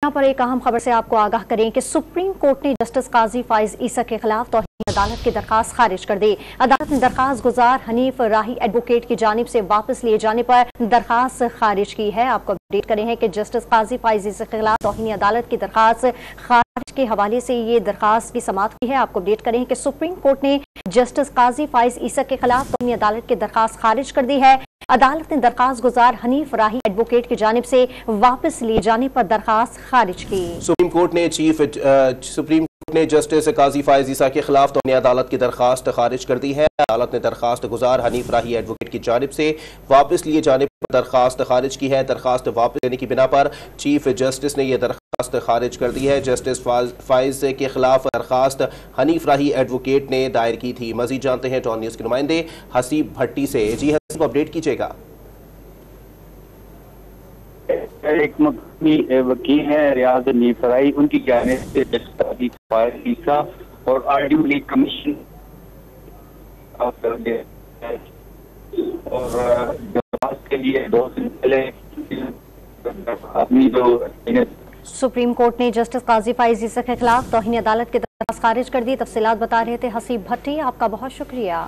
यहाँ पर एक अहम खबर से आपको आगाह करें कि सुप्रीम कोर्ट ने जस्टिस काजी फाइज ईसा के खिलाफ तौहीन अदालत की दरखास्त खारिज कर दी। अदालत ने दरखास्त गुजार हनीफ राही एडवोकेट की जानिब से वापस लिए जाने पर दरखास्त खारिज की है। आपको अपडेट करें हैं कि जस्टिस काजी फाइज ईसा के खिलाफ तौहीन अदालत की दरखास्त खारिज के हवाले से ये दरखास्त की समाअत की है। आपको अपडेट करें कि सुप्रीम कोर्ट ने जस्टिस काजी फाइज ईसा के खिलाफ तौहीन अदालत की दरखास्त खारिज कर दी है। अदालत ने दरखास्त गुजार हनीफ राही एडवोकेट की जानिब से वापस लिए जाने पर दरखास्त खारिज की। सुप्रीम कोर्ट ने जस्टिस काजी फाइज ईसा के खिलाफ तौहीन अदालत की दरखास्त खारिज कर दी है। अदालत ने दरखास्त गुजार हनीफ राही एडवोकेट की जानिब से वापस लिए जाने पर दरखास्त खारिज की है। दरखास्त वापस लेने की बिना पर चीफ जस्टिस ने यह दरखास्त खारिज कर दी है। जस्टिस फाइज के खिलाफ दरखास्त हनीफ राही एडवोकेट ने दायर की थी। मजीद जानते हैं टॉन न्यूज के नुमाइंदे हसीब भट्टी से। जी हसीब, अपडेट कीजिएगा। एक मकामी वकील है रियाज नीफराई, उनकी जानिब से जस्टिस ईसा और आर्ड्यूली कमीशन और के लिए 2 दिन पहले आदमी जो सुप्रीम कोर्ट ने जस्टिस काजी फाइज ईसा के खिलाफ तौहीन अदालत की दरखास्त खारिज कर दी। तफसीलात बता रहे थे हसीब भट्टी, आपका बहुत शुक्रिया।